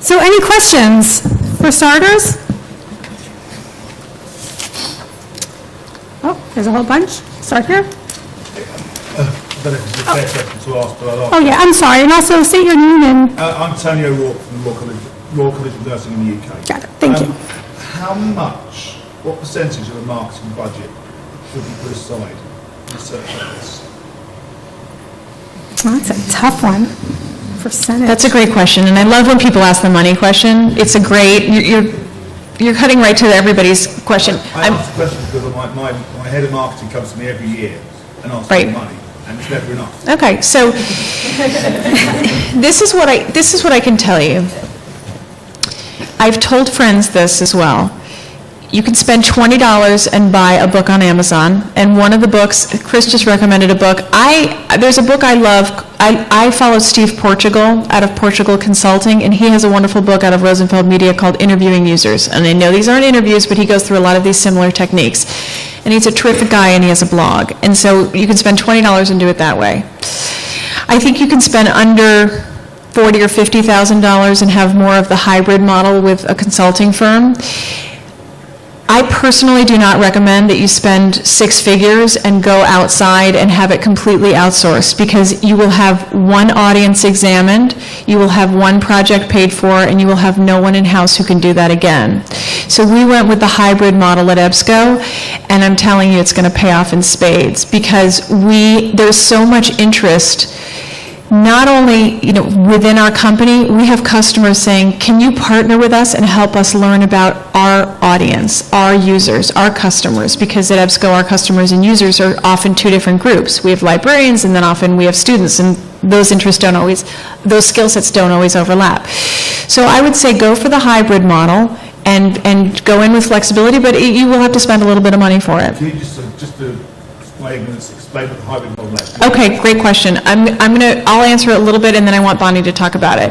So any questions for starters? Oh, there's a whole bunch. Start here. I don't know if it's a fair question to ask, but I'll ask. Oh yeah, I'm sorry. And also state your name and... I'm Tony O'Rourke from the Royal College of Nursing in the UK. Got it. Thank you. How much, what percentage of the marketing budget should be put aside for research like this? Well, that's a tough one. Percentage. That's a great question, and I love when people ask the money question. It's a great, you're cutting right to everybody's question. I ask the question because my head of marketing comes to me every year and asks for money, and it's never enough. Okay, so this is what I can tell you. I've told friends this as well. You can spend $20 and buy a book on Amazon, and one of the books, Chris just recommended a book. There's a book I love. I follow Steve Portugal out of Portugal Consulting, and he has a wonderful book out of Rosenfeld Media called Interviewing Users. And I know these aren't interviews, but he goes through a lot of these similar techniques. And he's a terrific guy, and he has a blog. And so you can spend $20 and do it that way. I think you can spend under $40,000 or $50,000 and have more of the hybrid model with a consulting firm. I personally do not recommend that you spend six figures and go outside and have it completely outsourced, because you will have one audience examined, you will have one project paid for, and you will have no one in-house who can do that again. So we went with the hybrid model at EBSCO, and I'm telling you it's going to pay off in spades, because there's so much interest. Not only, within our company, we have customers saying, can you partner with us and help us learn about our audience, our users, our customers? Because at EBSCO, our customers and users are often two different groups. We have librarians, and then often we have students, and those skill sets don't always overlap. So I would say go for the hybrid model and go in with flexibility, but you will have to spend a little bit of money for it. Can you just explain what the hybrid model is? Okay, great question. I'll answer it a little bit, and then I want Bonnie to talk about it.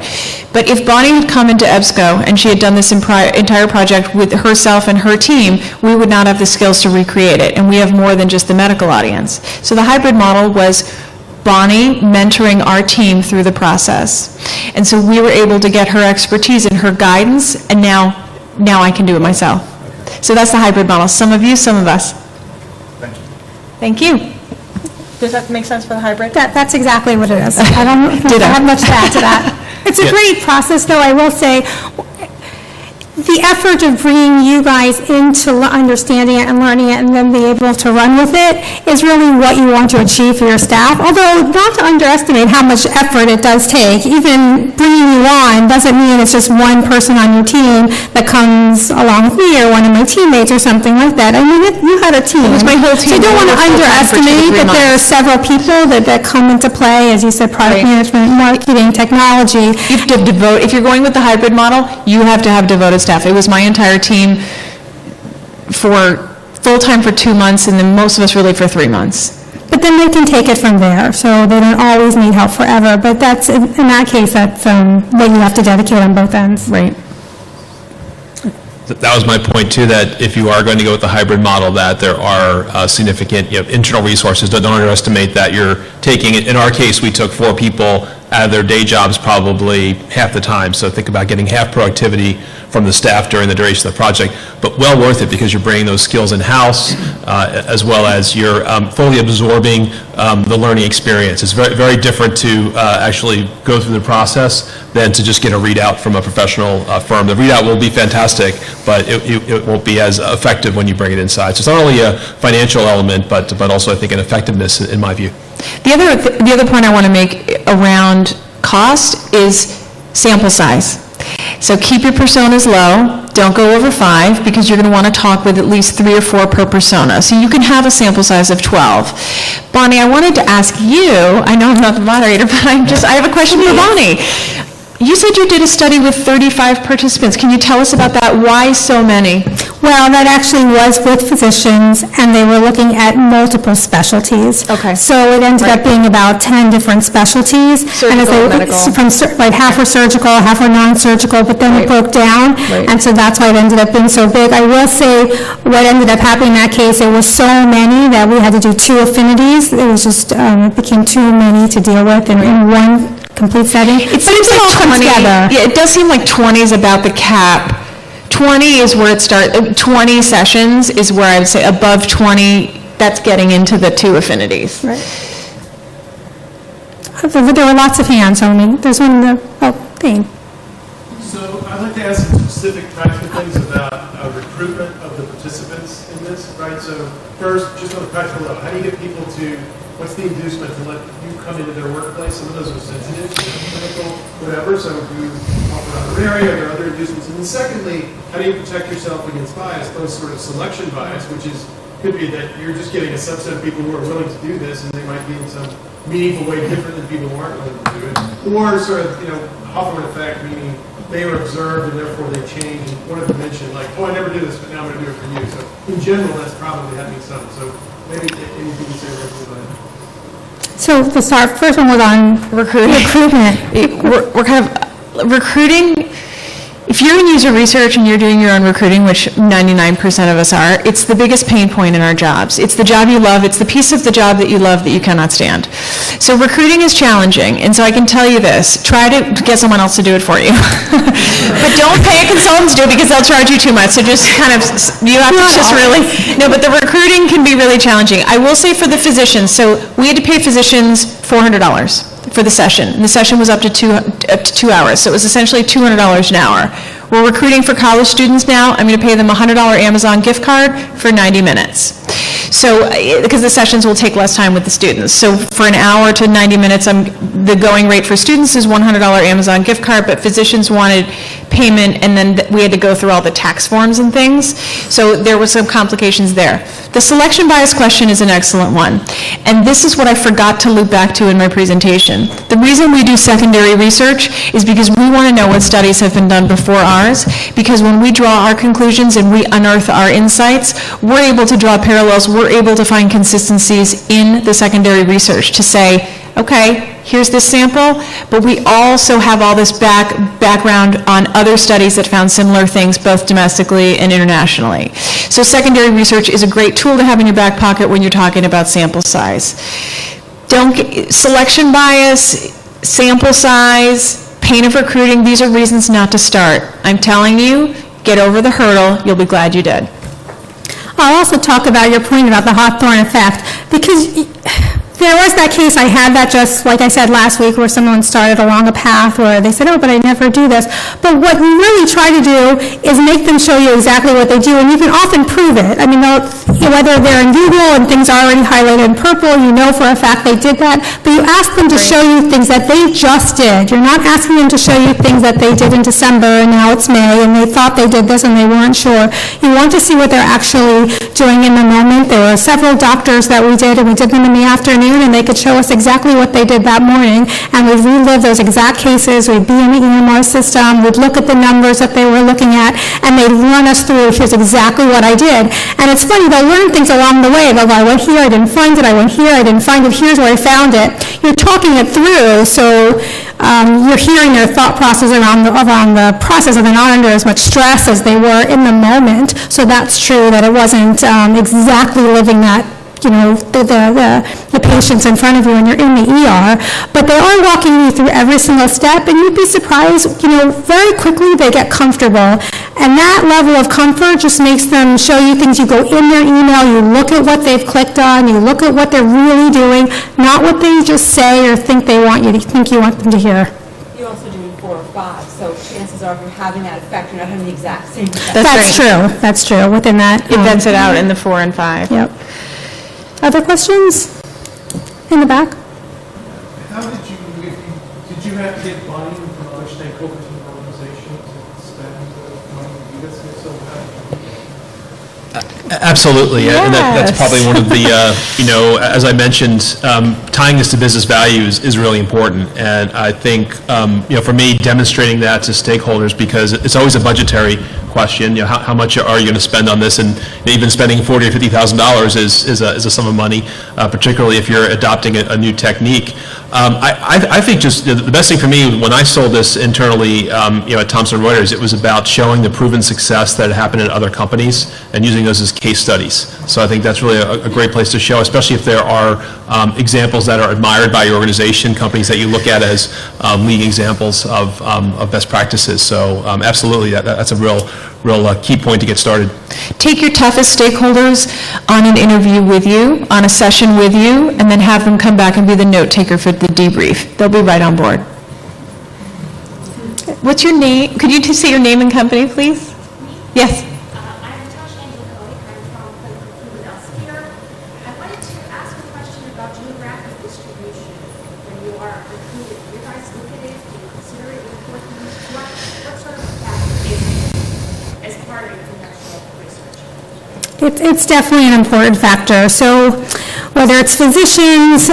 But if Bonnie had come into EBSCO and she had done this entire project with herself and her team, we would not have the skills to recreate it, and we have more than just the medical audience. So the hybrid model was Bonnie mentoring our team through the process. And so we were able to get her expertise and her guidance, and now I can do it myself. Okay. So that's the hybrid model. Some of you, some of us. Thank you. Does that make sense for the hybrid? That's exactly what it is. I don't have much to add to that. It's a great process, though. I will say the effort of bringing you guys into understanding it and learning it and then be able to run with it is really what you want to achieve for your staff. Although not to underestimate how much effort it does take. Even bringing you on doesn't mean it's just one person on your team that comes along with me or one of my teammates or something like that. I mean, you had a team. It was my whole team. So you don't want to underestimate that there are several people that come into play, as you said, product management, marketing, technology. You have to devote, if you're going with the hybrid model, you have to have devoted staff. It was my entire team for full-time for 2 months, and then most of us really for 3 months. But then they can take it from there, so they don't always need help forever. But that's, in that case, that's what you have to dedicate on both ends. Right. That was my point too, that if you are going to go with the hybrid model, that there are significant internal resources. Don't underestimate that you're taking it. In our case, we took 4 people out of their day jobs probably half the time. So think about getting half productivity from the staff during the duration of the project, but well worth it because you're bringing those skills in-house as well as you're fully absorbing the learning experience. It's very, very different to actually go through the process than to just get a readout from a professional firm. The readout will be fantastic, but it won't be as effective when you bring it inside. So it's not only a financial element, but also I think an effectiveness in my view. The other point I want to make around cost is sample size. So keep your personas low, don't go over 5, because you're going to want to talk with at least 3 or 4 per persona. So you can have a sample size of 12. Bonnie, I wanted to ask you, I know I'm not the moderator, but I have a question for Bonnie. You said you did a study with 35 participants. Can you tell us about that? Why so many? Well, that actually was with physicians, and they were looking at multiple specialties. Okay. So it ended up being about 10 different specialties. Surgical, medical. Half were surgical, half were non-surgical, but then it broke down, and so that's why it ended up being so big. I will say what ended up happening in that case, there were so many that we had to do 2 affinities. It was just, it became too many to deal with in one complete setting. It seems all like come 20, together. yeah, it does seem like 20 is about the cap. 20 is where it starts, 20 sessions is where I would say above 20, that's getting into the two affinities. Right. There were lots of hands on me. There's one in the, thing. So I'd like to ask some specific practical things about recruitment of the participants in this, right? So first, just on a practical level, how do you get people to, what's the inducement to let you come into their workplace? Some of those are sensitive, clinical, whatever, so do you offer another area, are there other inducements? And then secondly, how do you protect yourself against bias, both sort of selection bias, which is, could be that you're just getting a subset of people who are willing to do this, and they might be in some meaningful way different than people who aren't willing to do it, or sort of, Hawthorne Effect, meaning they were observed and therefore they change. And one of them mentioned, like, I never did this, but now I'm going to do it for you. So in general, that's probably happening some. So maybe anything you can say about that. So to start, first one was on recruitment. We're kind of recruiting. If you're in user research and you're doing your own recruiting, which 99% of us are, it's the biggest pain point in our jobs. It's the job you love. It's the piece of the job that you love that you cannot stand. So recruiting is challenging, and so I can tell you this. Try to get someone else to do it for you. But don't pay a consultant to do it because they'll charge you too much. So just kind of, you have to just really, no, but the recruiting can be really challenging. I will say for the physicians, so we had to pay physicians $400 for the session. And the session was up to 2 hours, so it was essentially $200 an hour. We're recruiting for college students now. I'm going to pay them a $100 Amazon gift card for 90 minutes. So, because the sessions will take less time with the students. So for an hour to 90 minutes, the going rate for students is $100 Amazon gift card, but physicians wanted payment, and then we had to go through all the tax forms and things. So there were some complications there. The selection bias question is an excellent one. And this is what I forgot to loop back to in my presentation. The reason we do secondary research is because we want to know what studies have been done before ours, because when we draw our conclusions and we unearth our insights, we're able to draw parallels, we're able to find consistencies in the secondary research to say, okay, here's this sample, but we also have all this background on other studies that found similar things both domestically and internationally. So secondary research is a great tool to have in your back pocket when you're talking about sample size. Selection bias, sample size, pain of recruiting, these are reasons not to start. I'm telling you, get over the hurdle, you'll be glad you did. I'll also talk about your point about the Hawthorne Effect, because there was that case I had that just, like I said last week, where someone started along a path where they said, oh, but I never do this. But what we really try to do is make them show you exactly what they do, and you can often prove it. I mean, whether they're in Google and things are already highlighted in purple, you know for a fact they did that, but you ask them to show you things that they just did. You're not asking them to show you things that they did in December and now it's May and they thought they did this and they weren't sure. You want to see what they're actually doing in the moment. There were several doctors that we did, and we did them in the afternoon, and they could show us exactly what they did that morning, and we'd relive those exact cases. We'd be in the EMR system, we'd look at the numbers that they were looking at, and they'd run us through, here's exactly what I did. And it's funny, they'll learn things along the way. They'll go, I went here, I didn't find it, I went here, I didn't find it, here's where I found it. You're talking it through, so you're hearing their thought process around the process, and they're not under as much stress as they were in the moment. So that's true that it wasn't exactly living that, the patients in front of you when you're in the ER, but they are walking you through every single step, and you'd be surprised, very quickly they get comfortable, and that level of comfort just makes them show you things. You go in their email, you look at what they've clicked on, you look at what they're really doing, not what they just say or think you want them to hear. You also do 4 or 5, so chances are if you're having that effect, you're not having the exact same effect. That's true, within that. It vents it out in the 4 and 5. Yep. Other questions? In the back? How did you have to get buy-in from other stakeholders in the organization to spend the money to do this? So Absolutely, yeah. And that's probably one of the, as I mentioned, tying this to business values is really important. And I think, for me, demonstrating that to stakeholders, because it's always a budgetary question, how much are you going to spend on this? And even spending $40,000 or $50,000 is a sum of money, particularly if you're adopting a new technique. I think just the best thing for me, when I sold this internally, at Thomson Reuters, it was about showing the proven success that had happened in other companies and using those as case studies. So I think that's really a great place to show, especially if there are examples that are admired by your organization, companies that you look at as leading examples of best practices. So absolutely, that's a real key point to get started. Take your toughest stakeholders on an interview with you, on a session with you, and then have them come back and be the note taker for the debrief. They'll be right on board. What's your name? Could you just say your name and company, please? Yes. I'm Natasha Angelico. I'm from WEBSTER. I wanted to ask a question about geographic distribution when you are recruiting. You guys look at it, do you consider it important? What sort of factor is it as part of your contextual research? It's definitely an important factor. So whether it's physicians,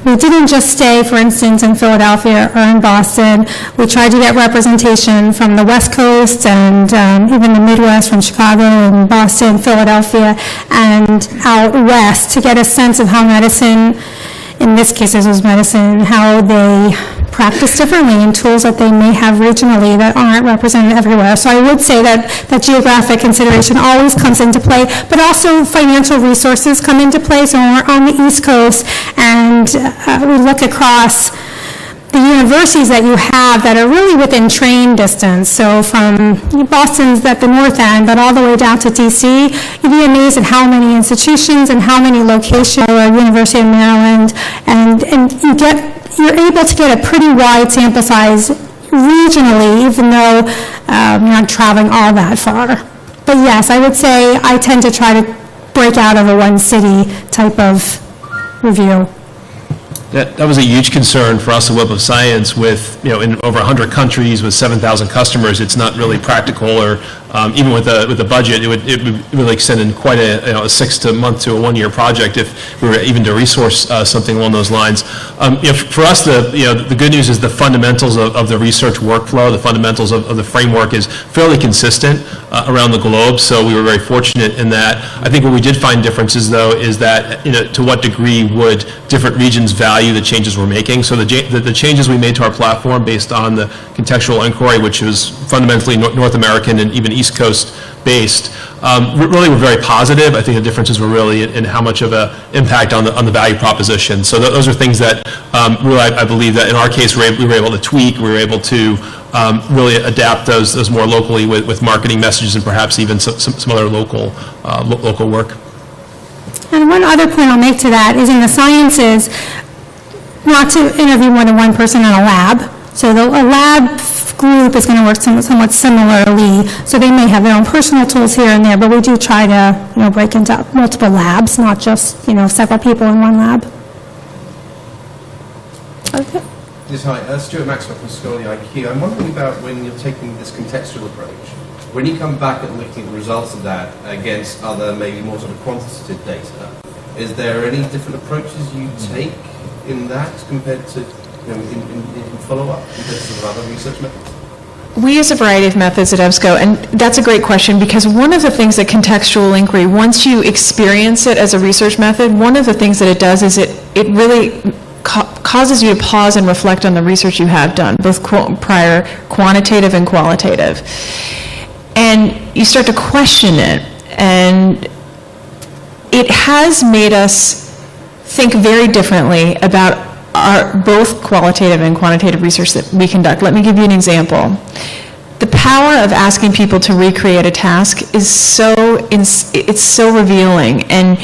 we didn't just stay, for instance, in Philadelphia or in Boston. We tried to get representation from the West Coast and even the Midwest, from Chicago and Boston, Philadelphia, and out west to get a sense of how medicine, in this case this was medicine, how they practice differently and tools that they may have regionally that aren't represented everywhere. So I would say that geographic consideration always comes into play, but also financial resources come into play. So when we're on the East Coast and we look across the universities that you have that are really within train distance, so from Boston's at the north end, but all the way down to DC, you'd be amazed at how many institutions and how many locations, or University of Maryland, and you're able to get a pretty wide sample size regionally, even though you're not traveling all that far. But yes, I would say I tend to try to break out of a one city type of review. That was a huge concern for us at Web of Science with, in over 100 countries with 7,000 customers. It's not really practical, or even with a budget, it would really extend in quite a 6 month to a 1 year project if we were even to resource something along those lines. For us, the good news is the fundamentals of the research workflow, the fundamentals of the framework is fairly consistent around the globe, so we were very fortunate in that. I think where we did find differences, though, is that to what degree would different regions value the changes we're making. So the changes we made to our platform based on the contextual inquiry, which was fundamentally North American and even East Coast based, really were very positive. I think the differences were really in how much of an impact on the value proposition. So those are things that really I believe that in our case we were able to tweak, we were able to really adapt those more locally with marketing messages and perhaps even some other local work. And one other point I'll make to that is in the sciences, not to interview more than one person in a lab. So a lab group is going to work somewhat similarly. So they may have their own personal tools here and there, but we do try to break into multiple labs, not just several people in one lab. Okay. Yes, hi. Stuart Maxwell from Scholarly IQ. I'm wondering about when you're taking this contextual approach. When you come back and looking at the results of that against other, maybe more sort of quantitative data, is there any different approaches you take in that compared to in follow-up, compared to some other research methods? We use a variety of methods at EBSCO, and that's a great question, because one of the things that contextual inquiry, once you experience it as a research method, one of the things that it does is it really causes you to pause and reflect on the research you have done, both prior quantitative and qualitative. And you start to question it, and it has made us think very differently about our both qualitative and quantitative research that we conduct. Let me give you an example. The power of asking people to recreate a task is it's so revealing, and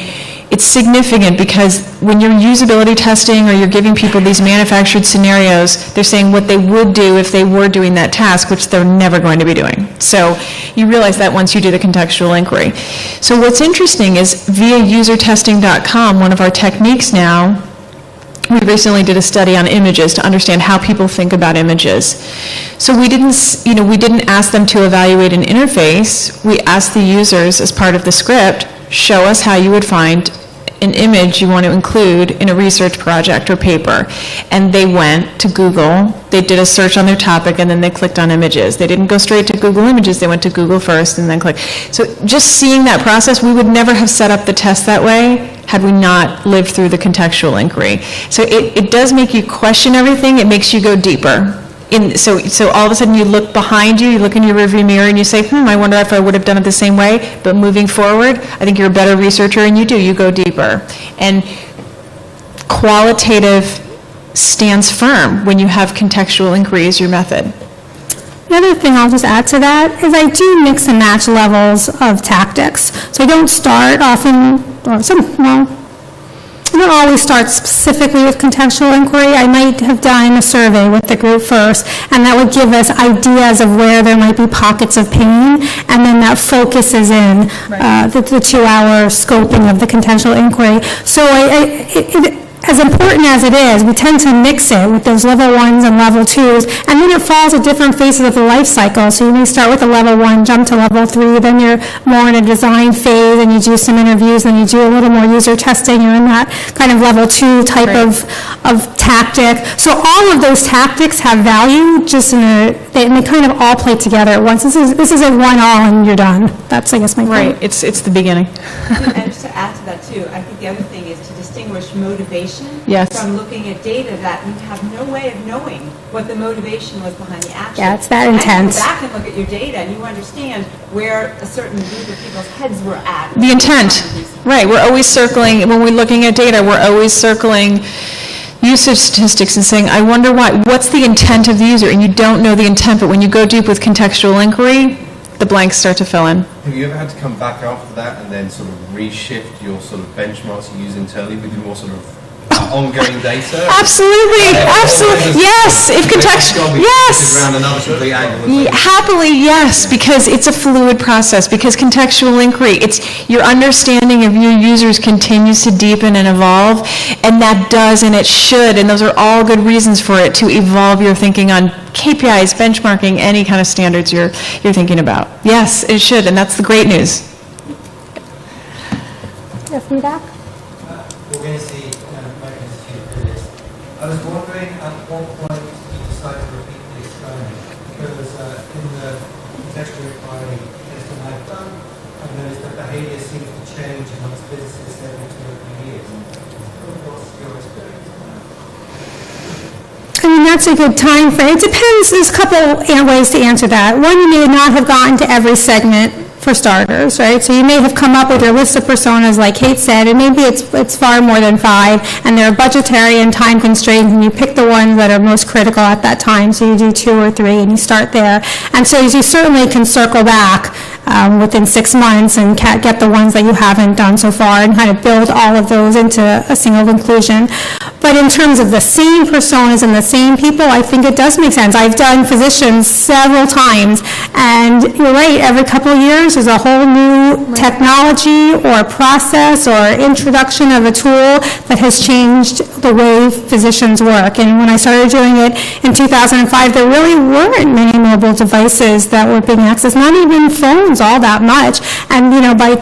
it's significant because when you're usability testing or you're giving people these manufactured scenarios, they're saying what they would do if they were doing that task, which they're never going to be doing. So you realize that once you do the contextual inquiry. So what's interesting is via usertesting.com, one of our techniques now, we recently did a study on images to understand how people think about images. So we didn't ask them to evaluate an interface. We asked the users as part of the script, show us how you would find an image you want to include in a research project or paper. And they went to Google, they did a search on their topic, and then they clicked on images. They didn't go straight to Google Images, they went to Google first and then clicked. So just seeing that process, we would never have set up the test that way had we not lived through the contextual inquiry. So it does make you question everything. It makes you go deeper. So all of a sudden you look behind you, you look in your rearview mirror and you say, I wonder if I would have done it the same way. But moving forward, I think you're a better researcher and you go deeper. And qualitative stands firm when you have contextual inquiry as your method. The other thing I'll just add to that is I do mix and match levels of tactics. So I don't start often, or I don't always start specifically with contextual inquiry. I might have done a survey with the group first, and that would give us ideas of where there might be pockets of pain, and then that focuses in the 2-hour scoping of the contextual inquiry. So as important as it is, we tend to mix it with those level 1s and level 2s, and then it falls at different phases of the life cycle. So you may start with a level 1, jump to level 3, then you're more in a design phase, and you do some interviews, and you do a little more user testing. You're in that kind of level 2 type of tactic. So all of those tactics have value, just they kind of all play together at once. This is a one-all, and you're done. That's, I guess, my point. Right, it's the beginning. And just to add to that too, I think the other thing is to distinguish motivation Yes. from looking at data that you have no way of knowing what the motivation was behind the action. Yeah, it's that And intense. you go back and look at your data and you understand where a certain group of people's heads were at. The intent, right, we're always circling, when we're looking at data, we're always circling usage statistics and saying, I wonder what's the intent of the user? And you don't know the intent, but when you go deep with contextual inquiry, the blanks start to fill in. Have you ever had to come back after that and then sort of reshift your sort of benchmarks you use internally with your more sort of ongoing data? Absolutely, absolutely, yes, if contextual, yes. Around another complete angle. Happily, yes, because it's a fluid process, because contextual inquiry, it's your understanding of your users continues to deepen and evolve, and that does and it should, and those are all good reasons for it to evolve your thinking on KPIs, benchmarking, any kind of standards you're thinking about. Yes, it should, and that's the great news. Feedback? We're going to see mechanisms for this. I was wondering at what point you decided to repeat the experiment, because in the contextual inquiry testing I've done, I've noticed that behaviour seems to change amongst physicists every 2 or 3 years. What's your experience on that? I mean, that's a good time frame. It depends. There's a couple ways to answer that. One, you may not have gotten to every segment, for starters, right? So you may have come up with your list of personas, like Kate said, and maybe it's far more than 5, and they're budgetary and time constrained, and you pick the ones that are most critical at that time. So you do 2 or 3, and you start there. And so you certainly can circle back within 6 months and get the ones that you haven't done so far, and kind of build all of those into a single conclusion. But in terms of the same personas and the same people, I think it does make sense. I've done physicians several times, and you're right, every couple of years there's a whole new technology or process or introduction of a tool that has changed the way physicians work. And when I started doing it in 2005, there really weren't many mobile devices that were being accessed, not even phones all that much. And by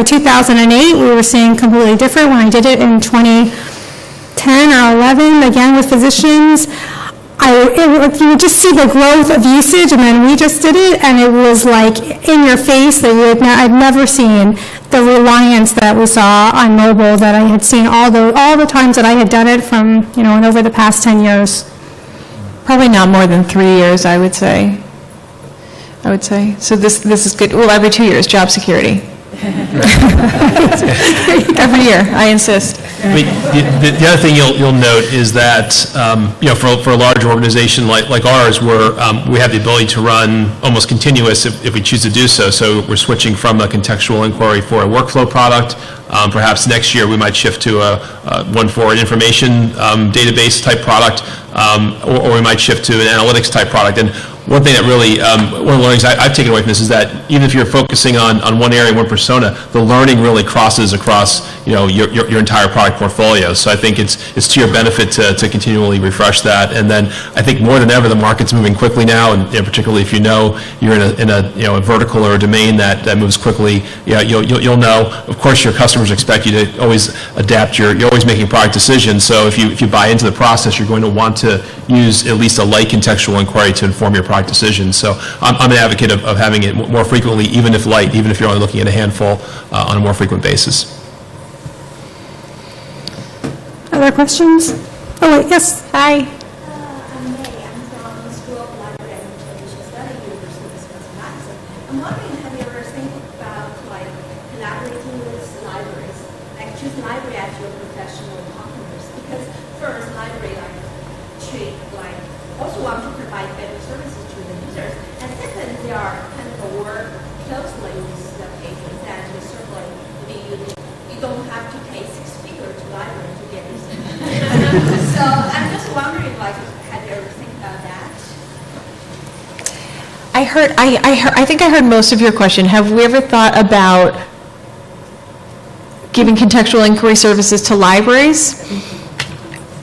2008, we were seeing completely different. When I did it in 2010 or 11, again with physicians, you would just see the growth of usage, and then we just did it, and it was like in your face that I'd never seen the reliance that we saw on mobile that I had seen all the times that I had done it from, and over the past 10 years. Probably not more than 3 years, I would say. So this is good. Well, every 2 years, job security. Every year, I insist. I mean, the other thing you'll note is that, for a large organization like ours, we have the ability to run almost continuous if we choose to do so. So we're switching from a contextual inquiry for a workflow product. Perhaps next year we might shift to one for an information database type product, or we might shift to an analytics type product. And one thing that really, one of the learnings I've taken away from this is that even if you're focusing on one area, one persona, the learning really crosses across, your entire product portfolio. So I think it's to your benefit to continually refresh that. And then I think more than ever, the market's moving quickly now, and particularly if you're in a vertical or a domain that moves quickly, you'll know. Of course, your customers expect you to always adapt. You're always making product decisions. So if you buy into the process, you're going to want to use at least a light contextual inquiry to inform your product decisions. So I'm an advocate of having it more frequently, even if light, even if you're only looking at a handful on a more frequent basis. other questions? Oh, wait, yes, hi. I'm May. I'm from the School of Library and Information Studies, University of Wisconsin. I'm wondering, have you ever think about like collaborating with libraries, like choose library as your professional partners? Because first, library like treat like also want to provide better services to the users, and second, they are kind of work closely with the patrons and certainly you don't have to pay 6 figures to library to get this. So I'm just wondering, like, have you ever think about that? I think I heard most of your question. Have we ever thought about giving contextual inquiry services to libraries?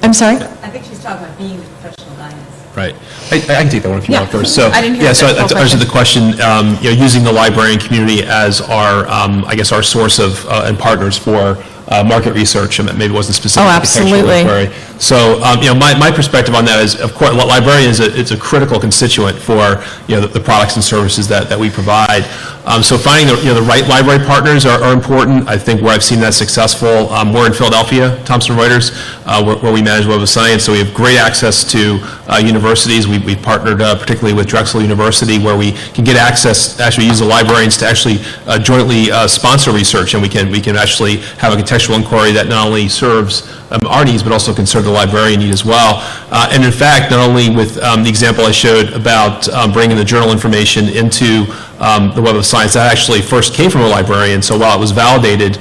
I'm sorry? I think she's talking about being the professional guidance. Right. I can take that one if you want first. So, I didn't hear yeah, so the whole to answer the question, using the librarian community as our, I guess, our source of, and partners for market research, and maybe it wasn't specific to contextual absolutely. inquiry. So, my perspective on that is, of course, librarian is a critical constituent for, the products and services that we provide. So finding the right library partners are important. I think where I've seen that successful, we're in Philadelphia, Thomson Reuters, where we manage Web of Science, so we have great access to universities. We've partnered particularly with Drexel University, where we can get access, actually use the librarians to actually jointly sponsor research, and we can actually have a contextual inquiry that not only serves our needs, but also can serve the librarian need as well. And in fact, not only with the example I showed about bringing the journal information into the Web of Science, that actually first came from a librarian. So while it was validated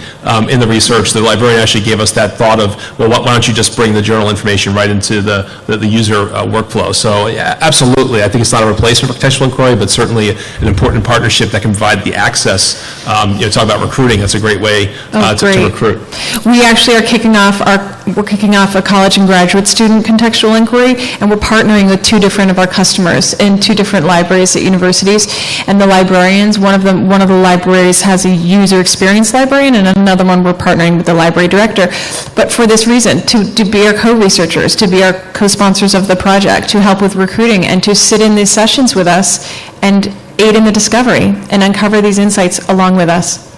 in the research, the librarian actually gave us that thought of, well, why don't you just bring the journal information right into the user workflow? So yeah, absolutely, I think it's not a replacement for contextual inquiry, but certainly an important partnership that can provide the access. Talk about recruiting, that's a great way to recruit. We actually are kicking off a college and graduate student contextual inquiry, and we're partnering with 2 different of our customers in 2 different libraries at universities. And the librarians, one of the libraries has a user experience librarian, and another one we're partnering with the library director. But for this reason, to be our co-researchers, to be our co-sponsors of the project, to help with recruiting, and to sit in these sessions with us and aid in the discovery and uncover these insights along with us.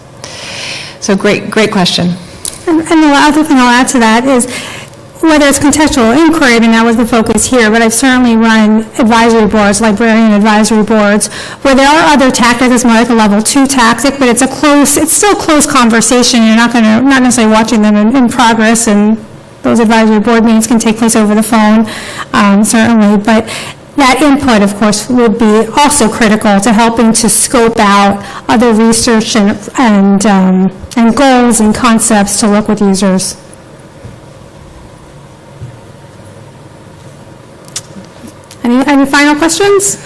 So great question. And the other thing I'll add to that is, whether it's contextual inquiry, I mean, that was the focus here, but I've certainly run advisory boards, librarian advisory boards, where there are other tactics. It's more like a level 2 tactic, but it's still close conversation. You're not necessarily watching them in progress, and those advisory board meetings can take place over the phone, certainly, but that input, of course, would be also critical to helping to scope out other research and goals and concepts to work with users. Any final questions?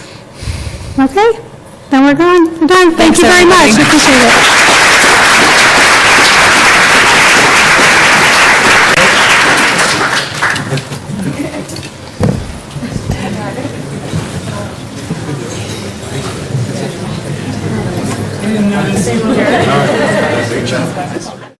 Okay, then we're going. We're done. Thank you very much. I appreciate it. All right.